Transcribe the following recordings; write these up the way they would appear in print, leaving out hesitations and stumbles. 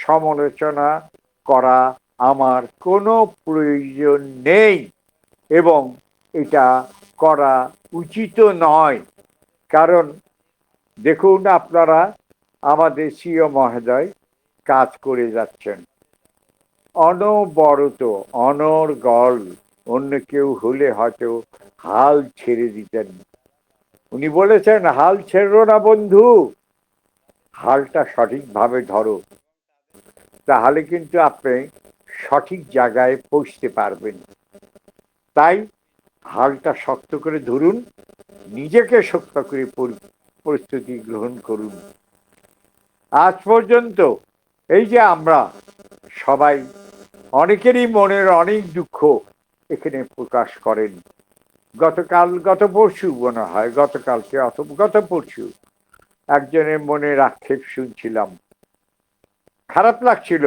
সমালোচনা করা আমার কোনো প্রয়োজন নেই এবং এটা করা উচিত নয়। কারণ দেখুন, আপনারা আমাদের সিও মহোদয় কাজ করে যাচ্ছেন অনবরত, অনর্গল। অন্য কেউ হলে হয়তো হাল ছেড়ে দিতেন। উনি বলেছেন, হাল ছেড়ো না বন্ধু, হালটা সঠিকভাবে ধরো, তাহলে কিন্তু আপনি সঠিক জায়গায় পৌঁছতে পারবেন। তাই হালটা শক্ত করে ধরুন, নিজেকে শক্ত করে প্রস্তুতি গ্রহণ করুন। আজ পর্যন্ত এই যে আমরা সবাই, অনেকেরই মনের অনেক দুঃখ এখানে প্রকাশ করেন। গত পরশু মনে হয়, গতকালকে অথবা গত পরশু একজনের মনের আক্ষেপ শুনছিলাম, খারাপ লাগছিল।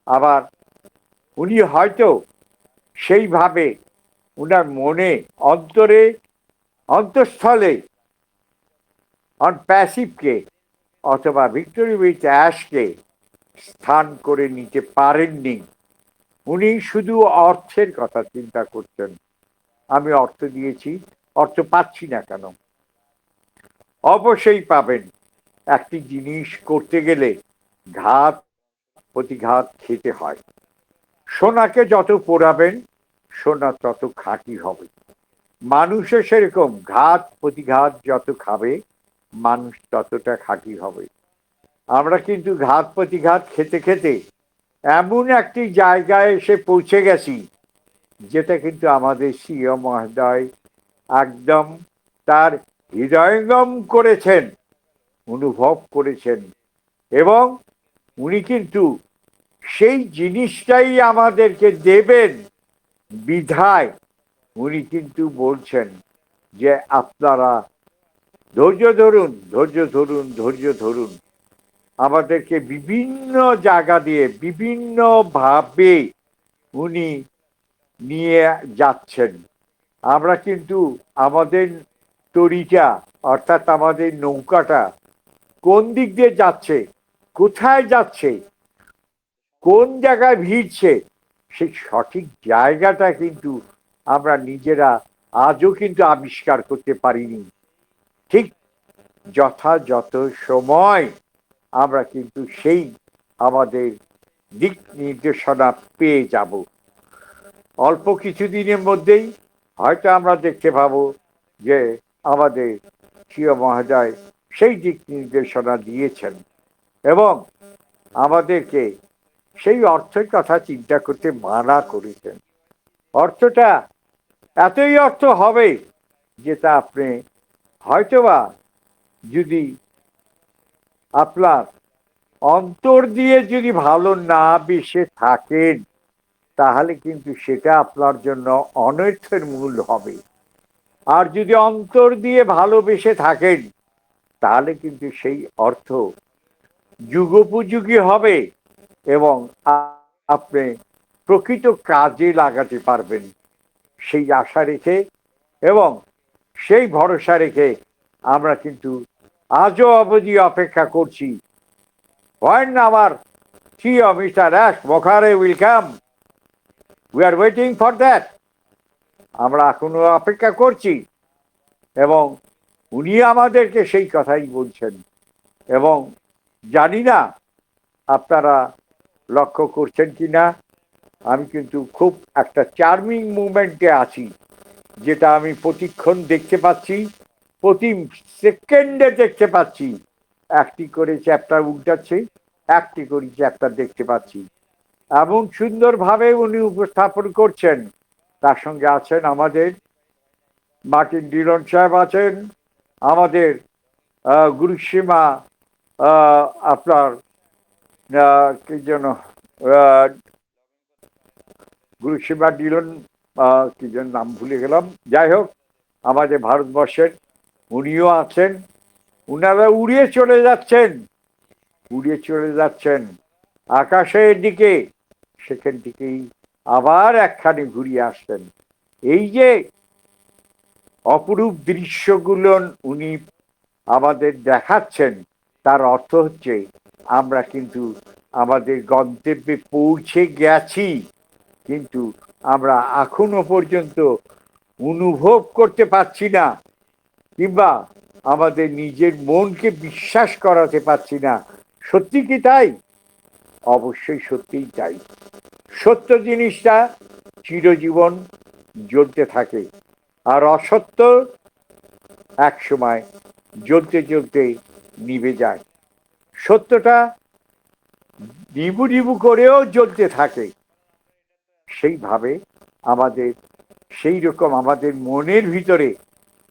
আবার উনি হয়তো সেইভাবে উনার মনে, অন্তরে, অন্তঃস্থলে প্যাসিভকে অথবা ভিক্টোরি উইথ অ্যাশকে স্থান করে নিতে পারেননি। উনি শুধু অর্থের কথা চিন্তা করছেন, আমি অর্থ দিয়েছি, অর্থ পাচ্ছি না কেন? অবশ্যই পাবেন। একটি জিনিস করতে গেলে ঘাত প্রতিঘাত খেতে হয়। সোনাকে যত পোড়াবেন, সোনা তত খাঁটি হবে। মানুষও সেরকম, ঘাত প্রতিঘাত যত খাবে, মানুষ ততটা খাঁটি হবে। আমরা কিন্তু ঘাত প্রতিঘাত খেতে খেতে এমন একটি জায়গায় এসে পৌঁছে গেছি, যেটা কিন্তু আমাদের সিও মহোদয় একদম তার হৃদয়ঙ্গম করেছেন, অনুভব করেছেন। এবং উনি কিন্তু সেই জিনিসটাই আমাদেরকে দেবেন বিধায় উনি কিন্তু বলছেন যে আপনারা ধৈর্য ধরুন, ধৈর্য ধরুন, ধৈর্য ধরুন। আমাদেরকে বিভিন্ন জায়গা দিয়ে বিভিন্ন ভাবে উনি নিয়ে যাচ্ছেন। আমরা কিন্তু আমাদের তরিটা, অর্থাৎ আমাদের নৌকাটা কোন দিক দিয়ে যাচ্ছে, কোথায় যাচ্ছে, কোন জায়গায় ভিড়ছে, সেই সঠিক জায়গাটা কিন্তু আমরা নিজেরা আজও কিন্তু আবিষ্কার করতে পারিনি। ঠিক যথাযথ সময় আমরা কিন্তু সেই আমাদের দিক নির্দেশনা পেয়ে যাব। অল্প কিছুদিনের মধ্যেই হয়তো আমরা দেখতে পাবো যে আমাদের সিও মহোদয় সেই দিক নির্দেশনা দিয়েছেন এবং আমাদেরকে সেই অর্থের কথা চিন্তা করতে মানা করেছেন। অর্থটা এতই অর্থ হবে যেটা আপনি হয়তোবা যদি আপনার অন্তর দিয়ে যদি ভালো না বেসে থাকেন, তাহলে কিন্তু সেটা আপনার জন্য অনর্থের মূল হবে। আর যদি অন্তর দিয়ে ভালোবেসে থাকেন, তাহলে কিন্তু সেই অর্থ যুগোপযোগী হবে এবং আপনি প্রকৃত কাজে লাগাতে পারবেন। সেই আশা রেখে এবং সেই ভরসা রেখে আমরা কিন্তু আজও অবধি অপেক্ষা করছি। When our CEO Mr. Ash Bokhare will come, we are waiting for that. আমরা এখনো অপেক্ষা করছি এবং উনি আমাদেরকে সেই কথাই বলছেন। এবং জানি না আপনারা লক্ষ্য করছেন কিনা, আমি কিন্তু খুব একটা চার্মিং মুভমেন্টে আছি, যেটা আমি প্রতিক্ষণ দেখতে পাচ্ছি, প্রতি সেকেন্ডে দেখতে পাচ্ছি। একটি করে চ্যাপ্টার উল্টাচ্ছে, একটি করে চ্যাপ্টার দেখতে পাচ্ছি। এমন সুন্দরভাবে উনি উপস্থাপন করছেন। তার সঙ্গে আছেন আমাদের মার্টিন ডিলন সাহেব, আছেন আমাদের গুরুসীমা, আপনার কি যেন গুরুসীমা ডিলন, কি যেন নাম ভুলে গেলাম, যাই হোক আমাদের ভারতবর্ষের উনিও আছেন। উনারা উড়িয়ে চলে যাচ্ছেন, উড়িয়ে চলে যাচ্ছেন আকাশের দিকে, সেখান থেকেই আবার একখানে ঘুরিয়ে আসছেন। এই যে অপরূপ দৃশ্যগুলো উনি আমাদের দেখাচ্ছেন, তার অর্থ হচ্ছে আমরা কিন্তু আমাদের গন্তব্যে পৌঁছে গেছি, কিন্তু আমরা এখনো পর্যন্ত অনুভব করতে পারছি না, কিংবা আমাদের নিজের মনকে বিশ্বাস করাতে পারছি না। সত্যি কি তাই? অবশ্যই সত্যিই তাই। সত্য জিনিসটা চিরজীবন জ্বলতে থাকে, আর অসত্য এক সময় জ্বলতে জ্বলতে নিভে যায়। সত্যটা নিবু নিবু করেও জ্বলতে থাকে। সেইভাবে আমাদের সেই রকম আমাদের মনের ভিতরে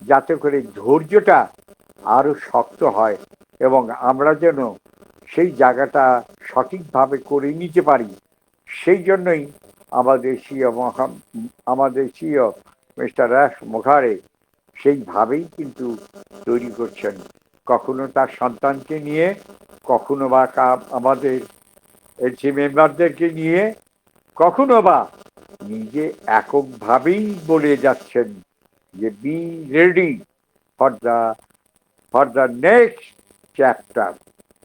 যাতে করে ধৈর্যটা আরো শক্ত হয়, এবং আমরা যেন সেই জায়গাটা সঠিকভাবে করে নিতে পারি, সেই জন্যই আমাদের সিও আমাদের সিও মিস্টার রাস মুখারে সেইভাবেই কিন্তু তৈরি করছেন। কখনো তার সন্তানকে নিয়ে, কখনো বা আমাদের এলসি মেম্বারদেরকে নিয়ে, কখনো বা নিজে এককভাবেই বলে যাচ্ছেন যে be ready for the next chapter.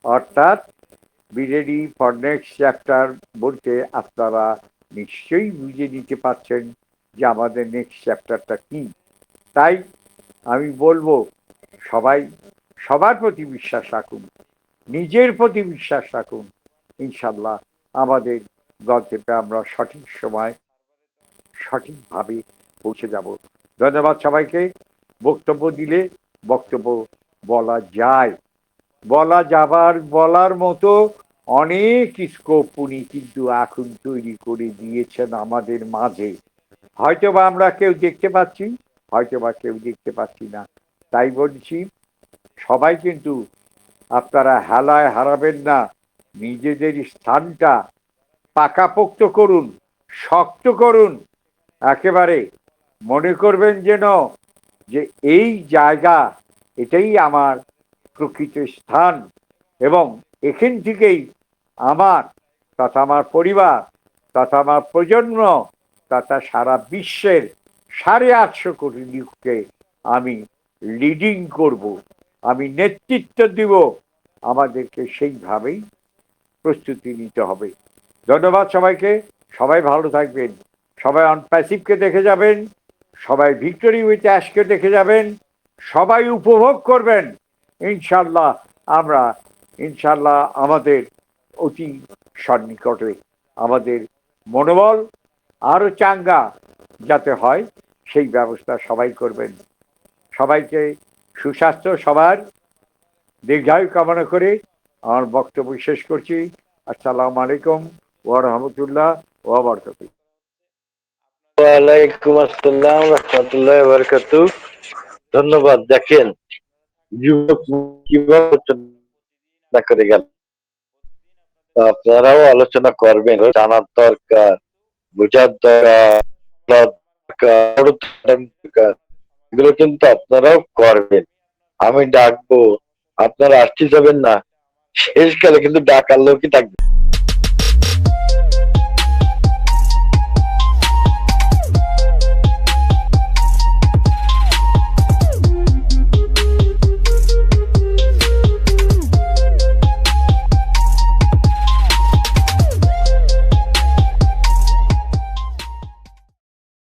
অর্থাৎ be ready for next chapter বলতে আপনারা নিশ্চয়ই বুঝে নিতে পারছেন যে আমাদের নেক্সট চ্যাপ্টারটা কি। তাই আমি বলবো, সবাই সবার প্রতি বিশ্বাস রাখুন, নিজের প্রতি বিশ্বাস রাখুন। ইনশাল্লাহ আমাদের গন্তব্যে আমরা সঠিক সময় সঠিকভাবে পৌঁছে যাব। ধন্যবাদ সবাইকে। বক্তব্য দিলে বক্তব্য বলা যায়, বলার মতো অনেক স্কোপ উনি কিন্তু এখন তৈরি করে দিয়েছেন আমাদের মাঝে। হয়তোবা আমরা কেউ দেখতে পাচ্ছি, হয়তোবা কেউ দেখতে পাচ্ছি না। তাই বলছি, সবাই কিন্তু আপনারা হেলায় হারাবেন না, নিজেদের স্থানটা পাকাপোক্ত করুন, শক্ত করুন। একেবারে মনে করবেন যেন যে এই জায়গা, এটাই আমার প্রকৃত স্থান, এবং এখান থেকেই আমার তথা আমার পরিবার তথা আমার প্রজন্ম তথা সারা বিশ্বের 850 কোটি লোককে আমি লিডিং করব, আমি নেতৃত্ব দিব। আমাদেরকে সেইভাবেই প্রস্তুতি নিতে হবে। ধন্যবাদ সবাইকে। সবাই ভালো থাকবেন। সবাই অন প্যাসিভকে দেখে যাবেন, সবাই ভিক্টোরি উইথ অ্যাশকে দেখে যাবেন, সবাই উপভোগ করবেন। ইনশাল্লাহ আমরা, ইনশাল্লাহ আমাদের অতি সন্নিকটে আমাদের মনোবল আরো চাঙ্গা যাতে হয়, সেই ব্যবস্থা সবাই করবেন। সবাইকে সুস্বাস্থ্য, সবার দীর্ঘায়ু কামনা করে আমার বক্তব্য শেষ করছি। আসসালামু আলাইকুম ওয়া রাহমাতুল্লাহ ওয়া বারাকাতুহু। ওয়ালাইকুম আসসালাম রাহমাতুল্লাহি ওয়া বারাকাতুহু। ধন্যবাদ। দেখেন যুবক কিভাবে আলোচনা করে গেল, তো আপনারাও আলোচনা করবেন, জানার দরকার, বোঝার দরকার, এগুলো কিন্তু আপনারাও করবেন। আমি ডাকবো, আপনারা আসতে যাবেন না, শেষকালে কিন্তু ডাকার লোকই থাকবে।